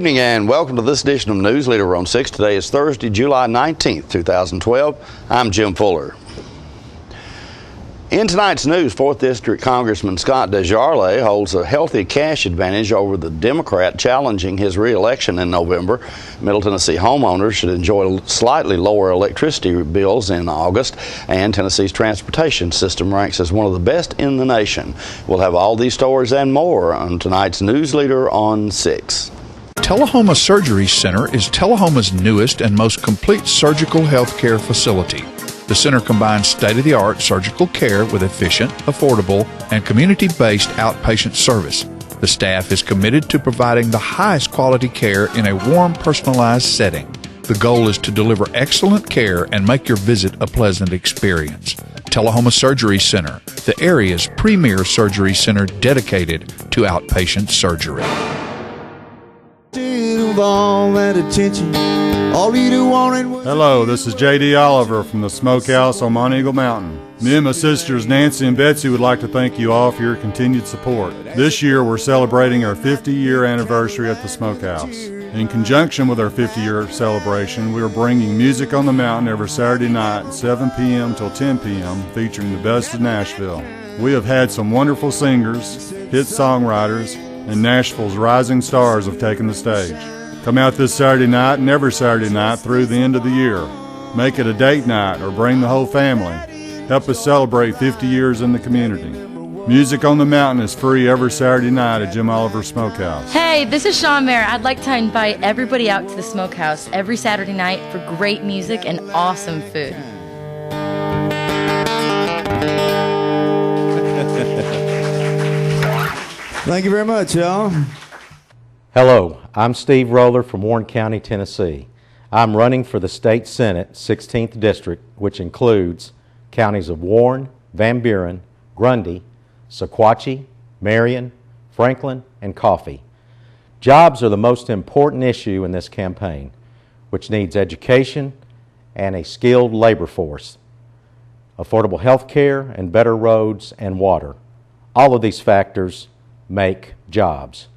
evening and welcome to this edition of Newsleader on 6. Today is Thursday, July 19th, 2012. I'm Jim Fuller. In tonight's news, 4th District Congressman Scott Desjardins holds a healthy cash advantage over the Democrat challenging his re-election in November. Middle Tennessee homeowners should enjoy slightly lower electricity bills in August, and Tennessee's transportation system ranks as one of the best in the nation. We'll have all these stories and more on tonight's Newsleader on 6. Tullahoma Surgery Center is Tullahoma's newest and most complete surgical health care facility. The center combines state-of-the-art surgical care with efficient, affordable, and community-based outpatient service. The staff is committed to providing the highest quality care in a warm, personalized setting. The goal is to deliver excellent care and make your visit a pleasant experience. Tullahoma Surgery Center, the area's premier surgery center dedicated to outpatient surgery. Hello, this is J.D. Oliver from the Smokehouse on Mount Eagle Mountain. Me and my sisters Nancy and Betsy would like to thank you all for your continued support. This year we're celebrating our 50-year anniversary at the Smokehouse. In conjunction with our 50-year celebration, we are bringing Music on the Mountain every Saturday night, 7 p.m. till 10 p.m., featuring the best of Nashville. We have had some wonderful singers, hit songwriters, and Nashville's rising stars have taken the stage. Come out this Saturday night and every Saturday night through the end of the year. Make it a date night or bring the whole family. Help us celebrate 50 years in the community. Music on the Mountain is free every Saturday night at Jim Oliver's Smokehouse. Hey, this is Sean Mayer. I'd like to invite everybody out to the Smokehouse every Saturday night for great music and awesome food. Thank you very much, y'all. Hello, I'm Steve Roller from Warren County, Tennessee. I'm running for the State Senate, 16th District, which includes counties of Warren, Van Buren, Grundy, Sequatchie, Marion, Franklin, and Coffee. Jobs are the most important issue in this campaign, which needs education and a skilled labor force, affordable health care, and better roads and water. All of these factors make jobs.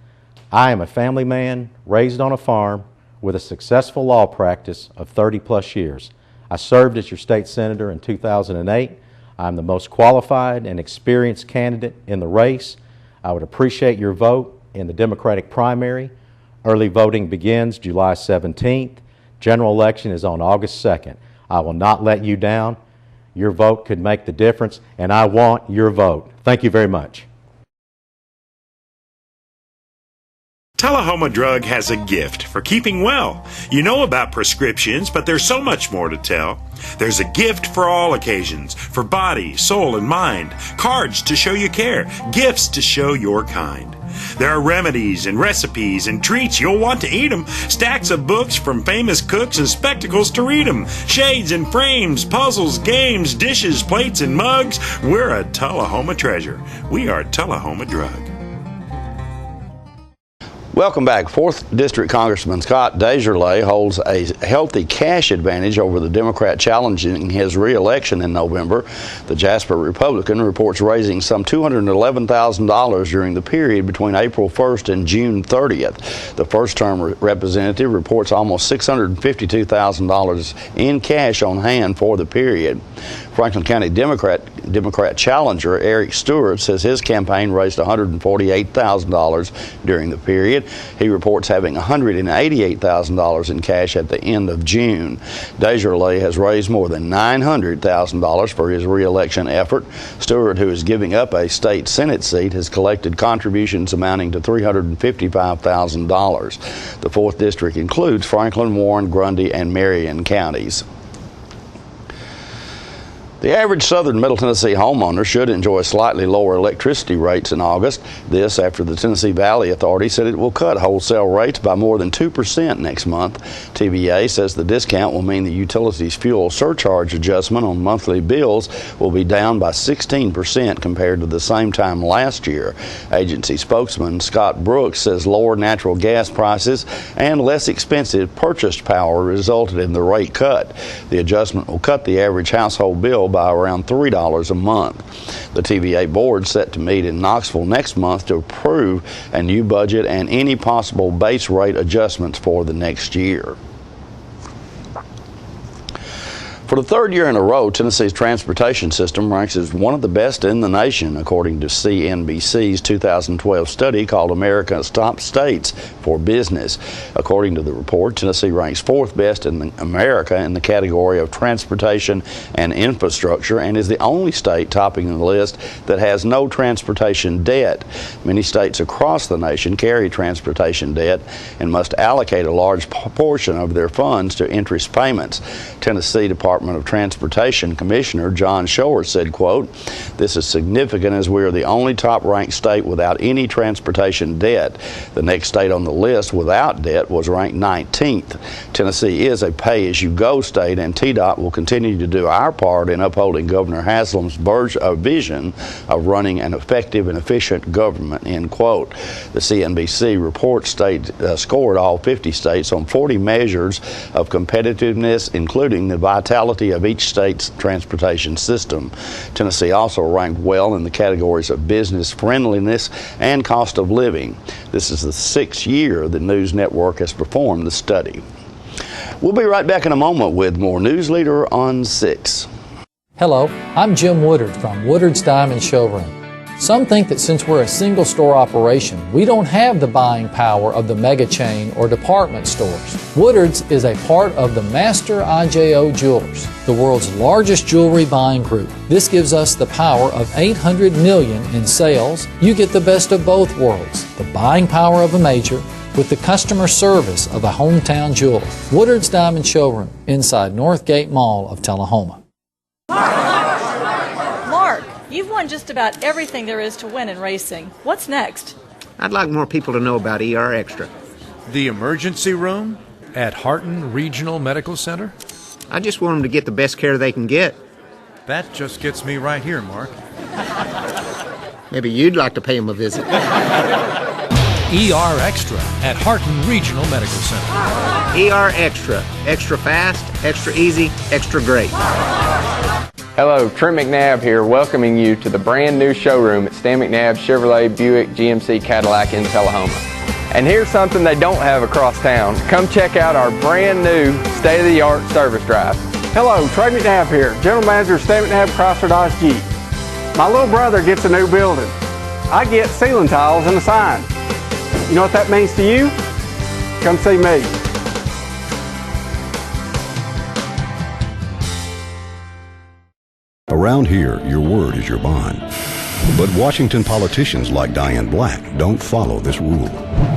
I am a family man raised on a farm with a successful law practice of 30-plus years. I served as your state senator in 2008. I'm the most qualified and experienced candidate in the race. I would appreciate your vote in the Democratic primary. Early voting begins July 17th. General election is on August 2nd. I will not let you down. Your vote could make the difference, and I want your vote. Thank you very much. Tullahoma Drug has a gift for keeping well. You know about prescriptions, but there's so much more to tell. There's a gift for all occasions, for body, soul, and mind. Cards to show you care, gifts to show your kind. There are remedies and recipes and treats, you'll want to eat them. Stacks of books from famous cooks and spectacles to read them. Shades and frames, puzzles, games, dishes, plates, and mugs. We're a Tullahoma treasure. We are Tullahoma Drug. Welcome back. 4th District Congressman Scott Desjardins holds a healthy cash advantage over the Democrat challenging his re-election in November. The Jasper Republican reports raising some $211,000 during the period between April 1st and June 30th. The first-term representative reports almost $652,000 in cash on hand for the period. Franklin County Democrat challenger Eric Stewart says his campaign raised $148,000 during the period. He reports having $188,000 in cash at the end of June. Desjardins has raised more than $900,000 for his re-election effort. Stewart, who is giving up a state Senate seat, has collected contributions amounting to $355,000. The 4th District includes Franklin, Warren, Grundy, and Marion counties. The average southern Middle Tennessee homeowner should enjoy slightly lower electricity rates in August. This after the Tennessee Valley Authority said it will cut wholesale rates by more than 2% next month. TVA says the discount will mean the utilities fuel surcharge adjustment on monthly bills will be down by 16% compared to the same time last year. Agency spokesman Scott Brooks says lower natural gas prices and less expensive purchased power resulted in the rate cut. The adjustment will cut the average household bill bill by around $3 a month. The TVA board set to meet in Knoxville next month to approve a new budget and any possible base rate adjustments for the next year. For the third year in a row, Tennessee's transportation system ranks as one of the best in the nation, according to CNBC's 2012 study called America's Top States for Business. According to the report, Tennessee ranks fourth best in America in the category of transportation and infrastructure and is the only state topping the list that has no transportation debt. Many states across the nation carry transportation debt and must allocate a large portion of their funds to interest payments. Tennessee Department of Transportation Commissioner John Shore said, quote, "This is significant as we are the only top-ranked state without any transportation debt. The next state on the list without debt was ranked 19th. Tennessee is a pay-as-you-go state, and TDOT will continue to do our part in upholding Governor Haslam's vision of running an effective and efficient government," end quote. The CNBC report scored all 50 states on 40 measures of competitiveness, including the vitality of each state's transportation system. Tennessee also ranked well in the categories of business friendliness and cost of living. This is the 6th year the News Network has performed the study. We'll be right back in a moment with more Newsleader on 6. Hello, I'm Jim Woodard from Woodard's Diamond Showroom. Some think that since we're a single store operation, we don't have the buying power of the mega chain or department stores. Woodard's is a part of the Master IJO Jewelers, the world's largest jewelry buying group. This gives us the power of $800 million in sales. You get the best of both worlds, the buying power of a major with the customer service of a hometown jeweler. Woodard's Diamond Showroom inside Northgate Mall of Tullahoma. You've won just about everything there is to win in racing. What's next? I'd like more people to know about ER Extra. The emergency room at Harton Regional Medical Center? I just want them to get the best care they can get. That just gets me right here, Mark. Maybe you'd like to pay them a visit. ER Extra at Harton Regional Medical Center. ER Extra. Extra fast, extra easy, extra great. Hello, Trent McNabb here, welcoming you to the brand new showroom at Stan McNabb Chevrolet Buick GMC Cadillac in Tullahoma. And here's something they don't have across town. Come check out our brand new state-of-the-art service drive. Hello, Trey McNabb here, General Manager of Stan McNabb Chrysler Dodge Jeep. My little brother gets a new building. I get ceiling tiles and a sign. You know what that means to you? Come see me. Around here, your word is your bond. But Washington politicians like Diane Black don't follow this rule.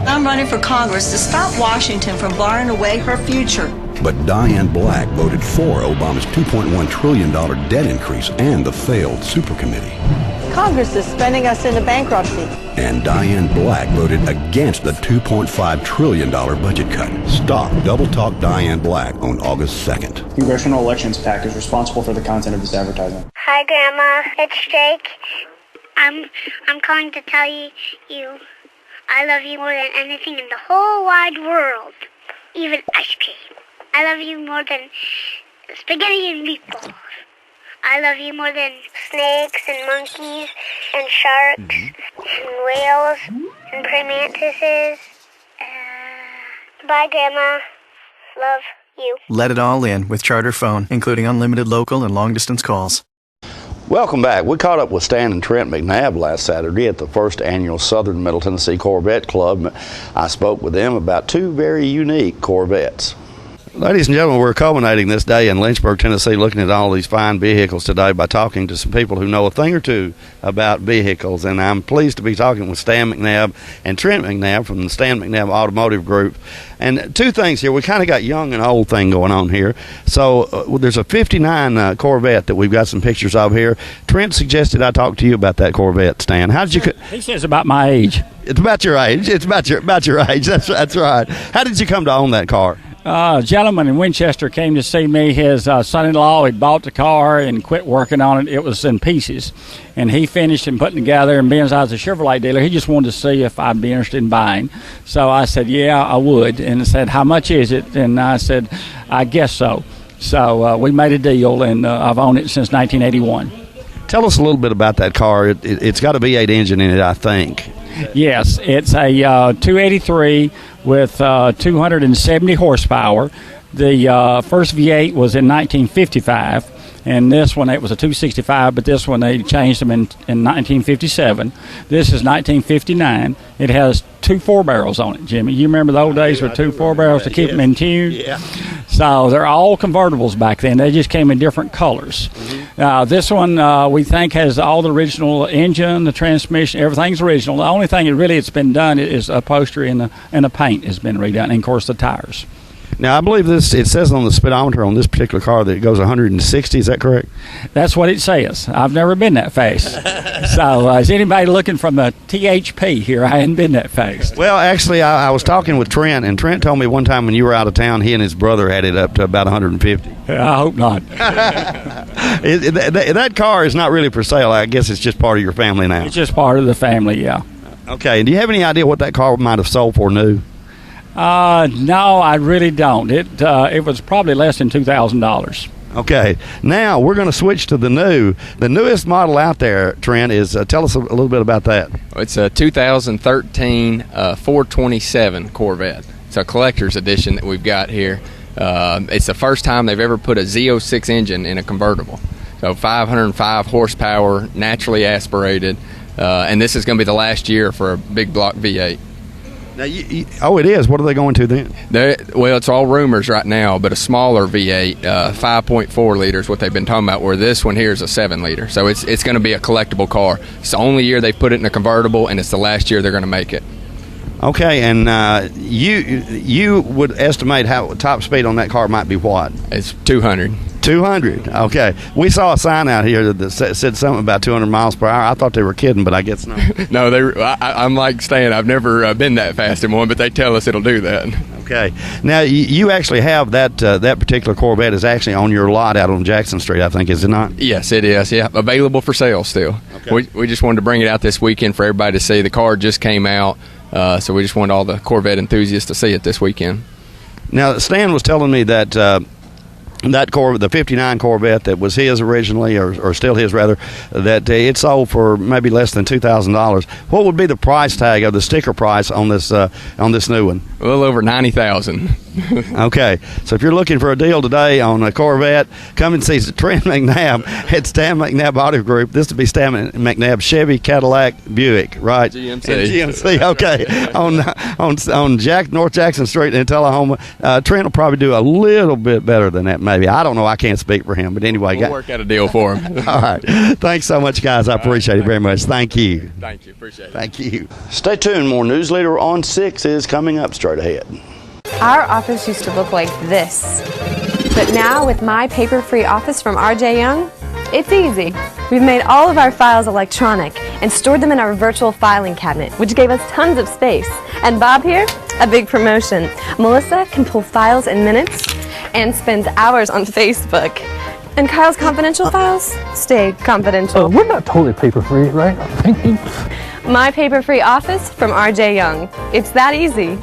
I'm running for Congress to stop Washington from barring away her future. But Diane Black voted for Obama's $2.1 trillion debt increase and the failed super committee. Congress is spending us into bankruptcy. And Diane Black voted against the $2.5 trillion budget cut. Stop Double Talk Diane Black on August 2nd. Congressional Elections PAC is responsible for the content of this advertisement. Hi, Grandma. It's Jake. I'm calling to tell you I love you more than anything in the whole wide world. Even ice cream. I love you more than spaghetti and meatballs. I love you more than snakes and monkeys and sharks and whales and praying mantises. Bye, Grandma. Love you. Let it all in with Charter Phone, including unlimited local and long-distance calls. Welcome back. We caught up with Stan and Trent McNabb last Saturday at the first annual Southern Middle Tennessee Corvette Club. I spoke with them about two very unique Corvettes. Ladies and gentlemen, we're culminating this day in Lynchburg, Tennessee, looking at all these fine vehicles today by talking to some people who know a thing or two about vehicles. And I'm pleased to be talking with Stan McNabb and Trent McNabb from the Stan McNabb Automotive Group. And two things here. We kind of got young and old thing going on here. So there's a 59 Corvette that we've got some pictures of here. Trent suggested I talk to you about that Corvette, Stan. How did you? He says about my age. It's about your age. It's about your age. That's right. How did you come to own that car? A gentleman in Winchester came to see me. His son-in-law had bought the car and quit working on it. It was in pieces. And he finished and put it together. And being as I was a Chevrolet dealer, he just wanted to see if I'd be interested in buying. So I said, yeah, I would. And he said, how much is it? And I said, I guess so. So we made a deal, and I've owned it since 1981. Tell us a little bit about that car. It's got a V8 engine in it, I think. Yes, it's a 283 with 270 horsepower. The first V8 was in 1955. And this one, it was a 265, but this one they changed them in 1957. This is 1959. It has 2 4-barrels on it, Jimmy. You remember the old days with 2 4-barrels to keep them in tune? Yeah. So they're all convertibles back then. They just came in different colors. This one we think has all the original engine, the transmission, everything's original. The only thing it's been done is upholstery and the paint has been redone, and of course the tires. Now, I believe it says on the speedometer on this particular car that it goes 160. Is that correct? That's what it says. I've never been that fast. So is anybody looking from the THP here? I hadn't been that fast. Well, actually, I was talking with Trent, and Trent told me one time when you were out of town, he and his brother had it up to about 150. I hope not. That car is not really for sale. I guess it's just part of your family now. It's just part of the family, yeah. Okay. And do you have any idea what that car might have sold for new? No, I really don't. It was probably less than $2,000. Okay, now we're going to switch to the newest model out there. Trent, is tell us a little bit about that. It's a 2013 427 Corvette. It's a collector's edition that we've got here. It's the first time they've ever put a Z06 engine in a convertible. So 505 horsepower, naturally aspirated, and this is going to be the last year for a big block V8. Now, it is. What are they going to then? Well, it's all rumors right now, but a smaller V8, 5.4 liters, what they've been talking about, where this one here is a 7 liter. So it's going to be a collectible car. It's the only year they put it in a convertible, and it's the last year they're going to make it. Okay, and you would estimate how top speed on that car might be what? It's 200. 200. Okay. We saw a sign out here that said something about 200 miles per hour. I thought they were kidding, but I guess not. No, I'm like Stan. I've never been that fast in one, but they tell us it'll do that. Okay. Now, you actually have that particular Corvette is actually on your lot out on Jackson Street, I think, is it not? Yes, it is. Yeah, available for sale still. Okay. We just wanted to bring it out this weekend for everybody to see. The car just came out, so we just wanted all the Corvette enthusiasts to see it this weekend. Now, Stan was telling me that the 59 Corvette that was his originally, or still his rather, that it sold for maybe less than $2,000. What would be the price tag of the sticker price on this new one? A little over $90,000. Okay, so if you're looking for a deal today on a Corvette, come and see Trent McNabb at Stan McNabb Auto Group. This would be Stan McNabb Chevy, Cadillac, Buick, right? GMC. Okay, on North Jackson Street in Tullahoma. Trent will probably do a little bit better than that, maybe. I don't know. I can't speak for him, but anyway, we'll work out a deal for him. All right. Thanks so much, guys. I appreciate it very much. Thank you. Thank you. Appreciate it. Thank you. Stay tuned. More Newsleader on 6 is coming up straight ahead. Our office used to look like this, but now with My Paper-Free Office from R.J. Young, it's easy. We've made all of our files electronic and stored them in our virtual filing cabinet, which gave us tons of space. And Bob here, a big promotion. Melissa can pull files in minutes and spends hours on Facebook. And Kyle's confidential files stay confidential. We're not totally paper-free, right? Thank you. My Paper-Free Office from R.J. Young. It's that easy.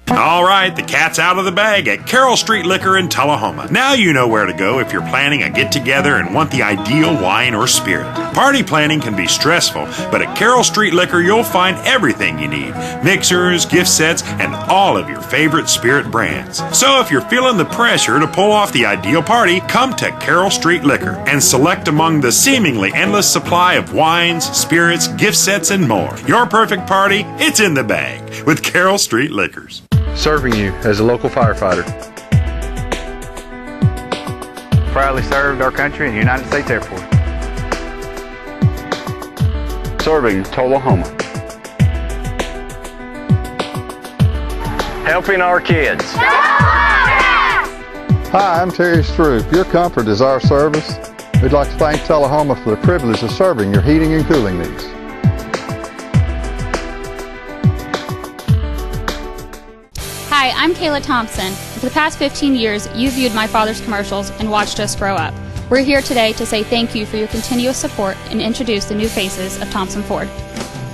All right, the cat's out of the bag at Carroll Street Liquor in Tullahoma. Now you know where to go if you're planning a get-together and want the ideal wine or spirit. Party planning can be stressful, but at Carroll Street Liquor you'll find everything you need. Mixers, gift sets, and all of your favorite spirit brands. So if you're feeling the pressure to pull off the ideal party, come to Carroll Street Liquor and select among the seemingly endless supply of wines, spirits, gift sets, and more. Your perfect party, it's in the bag with Carroll Street Liquors. Serving you as a local firefighter. Proudly served our country in the United States Air Force. Serving Tullahoma. Helping our kids. Hi, I'm Terry Stroop. Your comfort is our service. We'd like to thank Tullahoma for the privilege of serving your heating and cooling needs. Hi, I'm Kayla Thompson. For the past 15 years, you viewed my father's commercials and watched us grow up. We're here today to say thank you for your continuous support and introduce the new faces of Thompson Ford.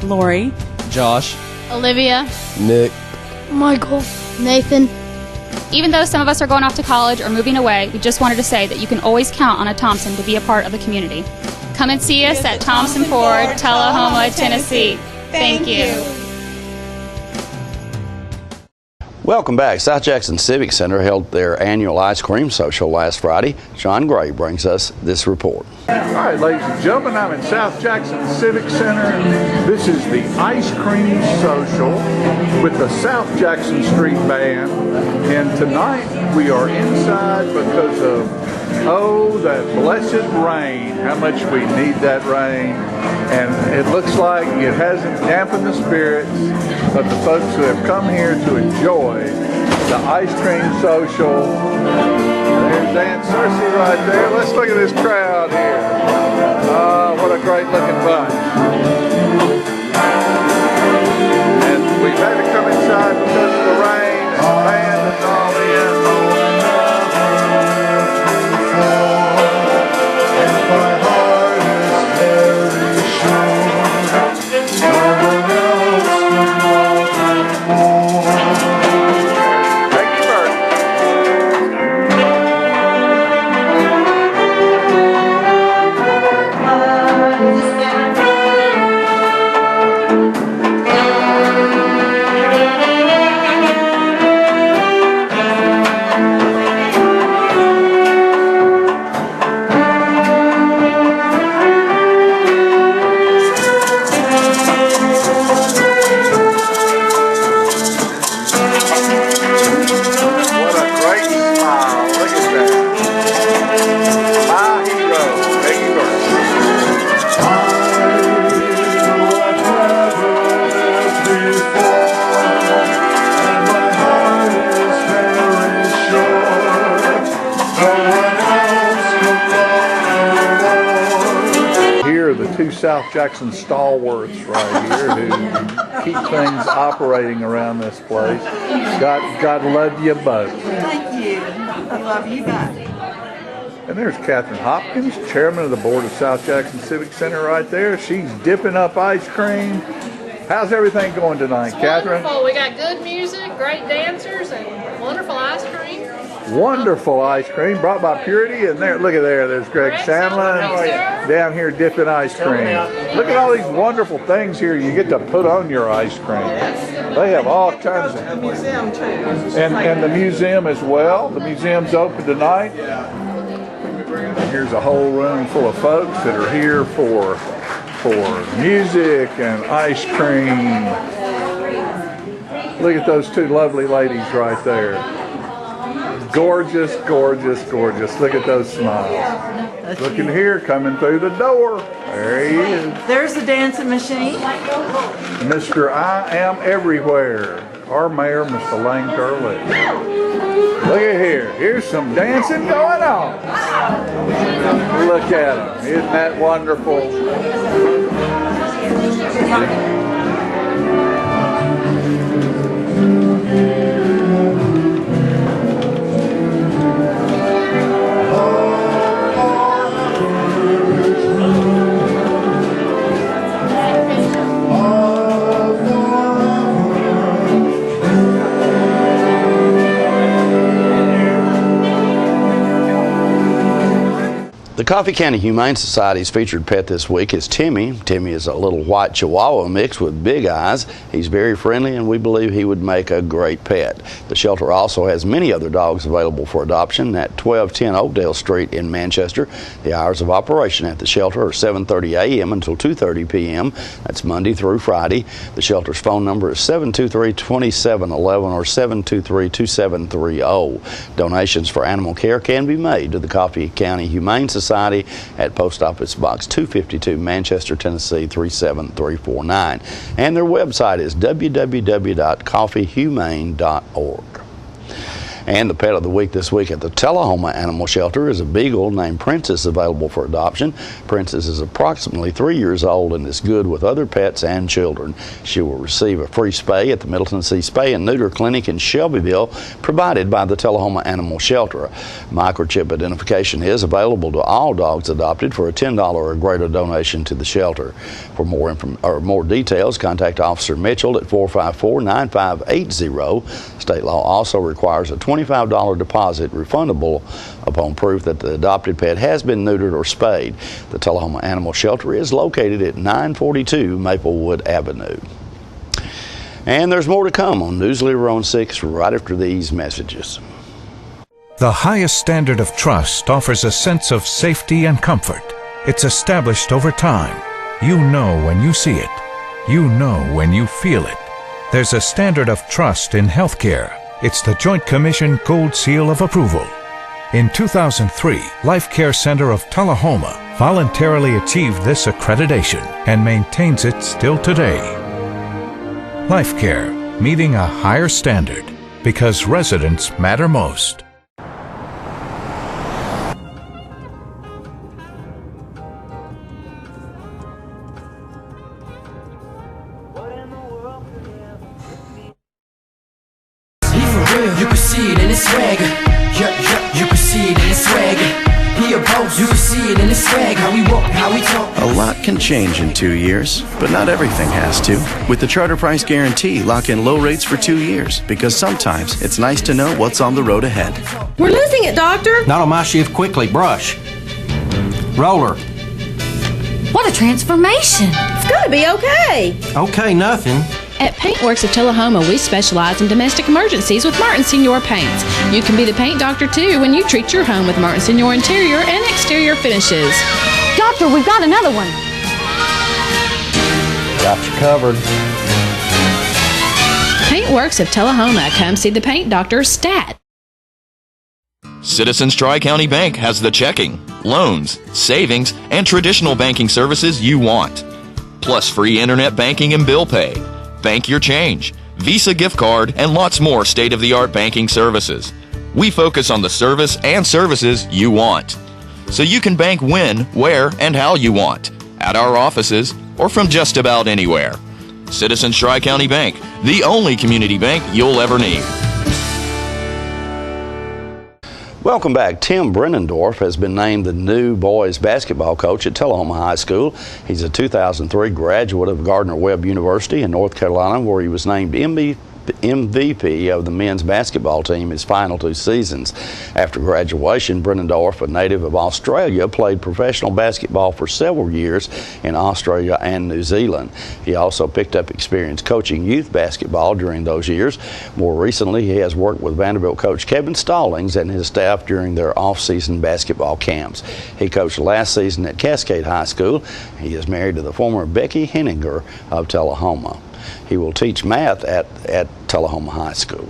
Lori, Josh, Olivia, Nick, Michael, Nathan, Even though some of us are going off to college or moving away, we just wanted to say that you can always count on a Thompson to be a part of the community. Come and see us at Thompson Ford, Tullahoma, Tennessee. Thank you. Welcome back. South Jackson Civic Center held their annual ice cream social last Friday. Sean Gray brings us this report. All right, ladies and gentlemen, I'm in South Jackson Civic Center. This is the Ice Cream Social with the South Jackson Street Band. And tonight we are inside because of, oh, that blessed rain. How much we need that rain. And it looks like it hasn't dampened the spirits of the folks who have come here to enjoy the Ice Cream Social. There's Aunt Cersei right there. Let's look at this crowd here. What a great looking bunch. And we've had to come inside because of the rain and the band and all in. South Jackson stalwarts right here who keep things operating around this place. God love you both. Thank you. I love you both. And there's Catherine Hopkins, chairman of the board of South Jackson Civic Center right there. She's dipping up ice cream. How's everything going tonight, Catherine? Wonderful. We got good music, great dancers, and wonderful ice cream. Wonderful ice cream brought by Purity. And there, look at there, there's Greg Sandlin down here dipping ice cream. Look at all these wonderful things here you get to put on your ice cream. They have all kinds of... And the museum as well. The museum's open tonight. Here's a whole room full of folks that are here for music and ice cream. Look at those two lovely ladies right there. Gorgeous, gorgeous, gorgeous. Look at those smiles. Looking here, coming through the door. There he is. There's the dancing machine. Mr. I Am Everywhere. Our mayor, Mr. Lane Carlet. Look at here. Here's some dancing going on. Look at him. Isn't that wonderful? The Coffee County Humane Society's featured pet this week is Timmy. Timmy is a little white Chihuahua mixed with big eyes. He's very friendly, and we believe he would make a great pet. The shelter also has many other dogs available for adoption at 1210 Oakdale Street in Manchester. The hours of operation at the shelter are 7:30 a.m. until 2:30 p.m. That's Monday through Friday. The shelter's phone number is 723-2711 or 723-2730. Donations for animal care can be made to the Coffee County Humane Society at Post Office Box 252, Manchester, Tennessee 37349. And their website is www.coffeehumane.org. And the pet of the week this week at the Tullahoma Animal Shelter is a beagle named Princess, available for adoption. Princess is approximately 3 years old and is good with other pets and children. She will receive a free spay at the Middle Tennessee Spay and Neuter Clinic in Shelbyville, provided by the Tullahoma Animal Shelter. Microchip identification is available to all dogs adopted for a $10 or greater donation to the shelter. For more details, contact Officer Mitchell at 454-9580. State law also requires a $25 deposit refundable upon proof that the adopted pet has been neutered or spayed. The Tullahoma Animal Shelter is located at 942 Maplewood Avenue. And there's more to come on Newsleader on 6 right after these messages. The highest standard of trust offers a sense of safety and comfort. It's established over time. You know when you see it. You know when you feel it. There's a standard of trust in healthcare. It's the Joint Commission Gold Seal of Approval. In 2003, Life Care Center of Tullahoma voluntarily achieved this accreditation and maintains it still today. Life Care, meeting a higher standard because residents matter most. You can see it in his swagger. You can see it in his swagger. He a boss. You can see it in his swag. How we walk, how we talk. A lot can change in 2 years, but not everything has to. With the Charter Price Guarantee, lock in low rates for 2 years, because sometimes it's nice to know what's on the road ahead. We're losing it, Doctor. Not on my shift. Quickly, brush. Roller. What a transformation. It's gonna be okay. Okay, nothing. At Paintworks of Tullahoma, we specialize in domestic emergencies with Martin Senior Paints. You can be the paint doctor too when you treat your home with Martin Senior interior and exterior finishes. Doctor, we've got another one. Got you covered. Paintworks of Tullahoma. Come see the paint doctor, Stat. Citizens Tri-County Bank has the checking, loans, savings, and traditional banking services you want. Plus free internet banking and bill pay. Bank your change, Visa gift card, and lots more state-of-the-art banking services. We focus on the service and services you want. So you can bank when, where, and how you want. At our offices, or from just about anywhere. Citizens Tri-County Bank, the only community bank you'll ever need. Welcome back. Tim Brennendorf has been named the new boys basketball coach at Tullahoma High School. He's a 2003 graduate of Gardner-Webb University in North Carolina, where he was named MVP of the men's basketball team his final 2 seasons. After graduation, Brennendorf, a native of Australia, played professional basketball for several years in Australia and New Zealand. He also picked up experience coaching youth basketball during those years. More recently, he has worked with Vanderbilt coach Kevin Stallings and his staff during their off-season basketball camps. He coached last season at Cascade High School. He is married to the former Becky Henninger of Tullahoma. He will teach math at Tullahoma High School.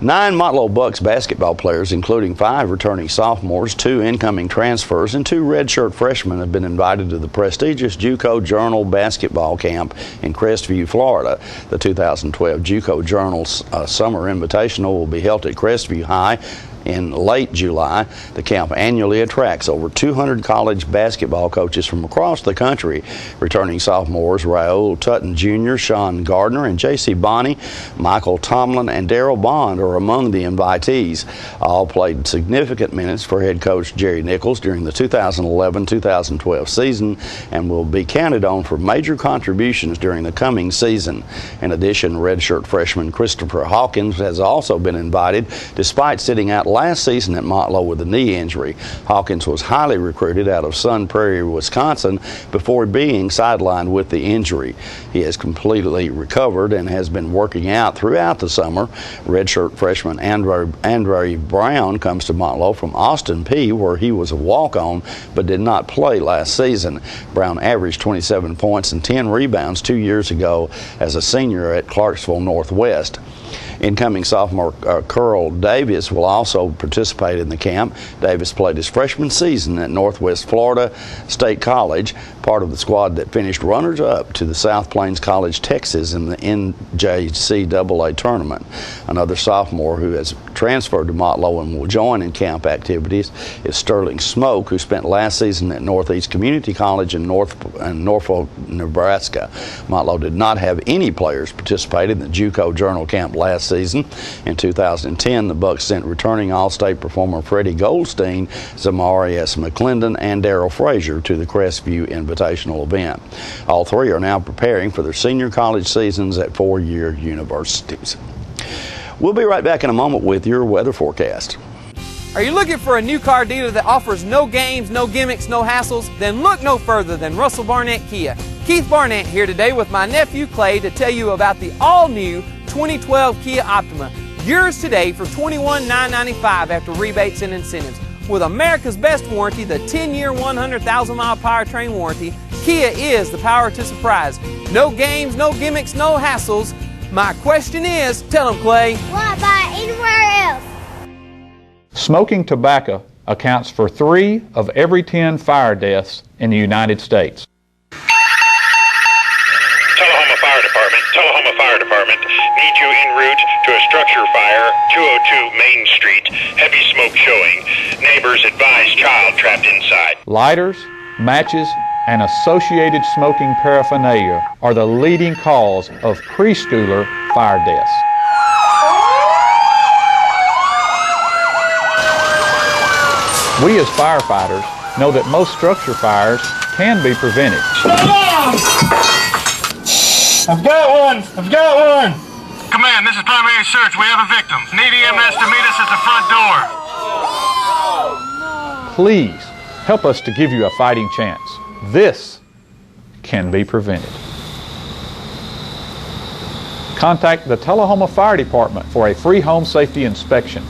9 Motlow Bucks basketball players, including 5 returning sophomores, 2 incoming transfers, and 2 redshirt freshmen have been invited to the prestigious JUCO Journal basketball camp in Crestview, Florida. The 2012 JUCO Journal's Summer Invitational will be held at Crestview High in late July. The camp annually attracts over 200 college basketball coaches from across the country. Returning sophomores Raul Tutton Jr., Sean Gardner, and J.C. Bonney, Michael Tomlin, and Darrell Bond are among the invitees. All played significant minutes for head coach Jerry Nichols during the 2011-2012 season and will be counted on for major contributions during the coming season. In addition, redshirt freshman Christopher Hawkins has also been invited, despite sitting out last season at Motlow with a knee injury. Hawkins was highly recruited out of Sun Prairie, Wisconsin, before being sidelined with the injury. He has completely recovered and has been working out throughout the summer. Redshirt freshman Andre Brown comes to Motlow from Austin P, where he was a walk-on but did not play last season. Brown averaged 27 points and 10 rebounds 2 years ago as a senior at Clarksville Northwest. Incoming sophomore Curl Davis will also participate in the camp. Davis played his freshman season at Northwest Florida State College, part of the squad that finished runners-up to the South Plains College, Texas in the NJCAA tournament. Another sophomore who has transferred to Motlow and will join in camp activities is Sterling Smoke, who spent last season at Northeast Community College in Norfolk, Nebraska. Motlow did not have any players participate in the JUCO Journal camp last season. In 2010, the Bucks sent returning All-State performer Freddie Goldstein, Zamari S. McClendon, and Darrell Frazier to the Crestview Invitational event. All 3 are now preparing for their senior college seasons at 4-year universities. We'll be right back in a moment with your weather forecast. Are you looking for a new car dealer that offers no games, no gimmicks, no hassles? Then look no further than Russell Barnett Kia. Keith Barnett here today with my nephew Clay to tell you about the all-new 2012 Kia Optima. Yours today for $21,995 after rebates and incentives. With America's best warranty, the 10-year, 100,000-mile powertrain warranty, Kia is the power to surprise. No games, no gimmicks, no hassles. My question is, tell them, Clay. Why buy anywhere else? Smoking tobacco accounts for 3 of every 10 fire deaths in the United States. Tullahoma Fire Department. Need you en route to a structure fire, 202 Main Street. Heavy smoke showing. Neighbors advise child trapped inside. Lighters, matches, and associated smoking paraphernalia are the leading cause of preschooler fire deaths. We as firefighters know that most structure fires can be prevented. I've got one! Command, this is primary search. We have a victim. Need EMS to meet us at the front door. Please help us to give you a fighting chance. This can be prevented. Contact the Tullahoma Fire Department for a free home safety inspection.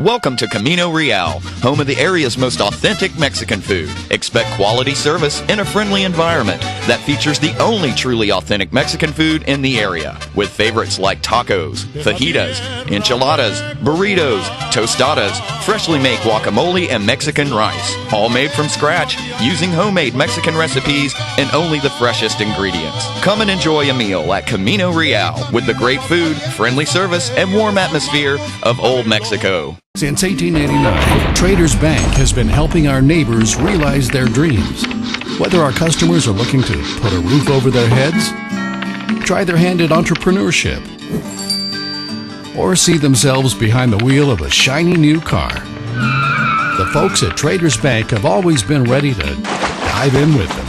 Welcome to Camino Real, home of the area's most authentic Mexican food. Expect quality service in a friendly environment that features the only truly authentic Mexican food in the area, with favorites like tacos, fajitas, enchiladas, burritos, tostadas, freshly made guacamole, and Mexican rice, all made from scratch using homemade Mexican recipes and only the freshest ingredients. Come and enjoy a meal at Camino Real with the great food, friendly service, and warm atmosphere of Old Mexico. Since 1889, Traders Bank has been helping our neighbors realize their dreams. Whether our customers are looking to put a roof over their heads, try their hand at entrepreneurship, or see themselves behind the wheel of a shiny new car, the folks at Traders Bank have always been ready to dive in with them.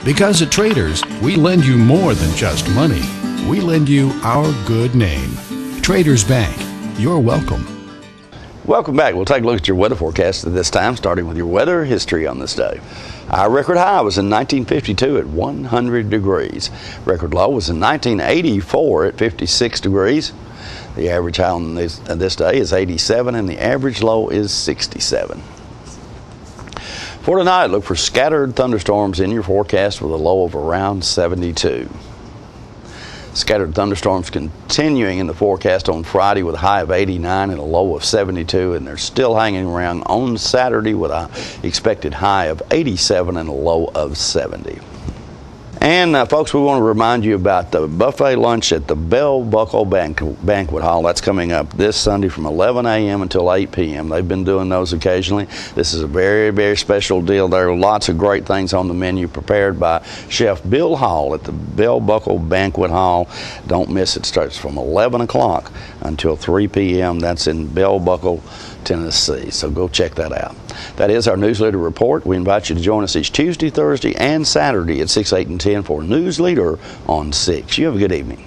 Because at Traders, we lend you more than just money. We lend you our good name. Traders Bank, you're welcome. Welcome back. We'll take a look at your weather forecast at this time, starting with your weather history on this day. Our record high was in 1952 at 100 degrees. Record low was in 1984 at 56 degrees. The average high on this day is 87 and the average low is 67. For tonight, look for scattered thunderstorms in your forecast with a low of around 72. Scattered thunderstorms continuing in the forecast on Friday with a high of 89 and a low of 72, and they're still hanging around on Saturday with an expected high of 87 and a low of 70. And folks, we want to remind you about the buffet lunch at the Bell Buckle Banquet Hall. That's coming up this Sunday from 11 a.m. until 8 p.m. They've been doing those occasionally. This is a very, very special deal. There are lots of great things on the menu prepared by Chef Bill Hall at the Bell Buckle Banquet Hall. Don't miss it. It starts from 11 o'clock until 3 p.m. That's in Bell Buckle, Tennessee. So go check that out. That is our newsletter report. We invite you to join us each Tuesday, Thursday, and Saturday at 6, 8, and 10 for Newsleader on 6. You have a good evening.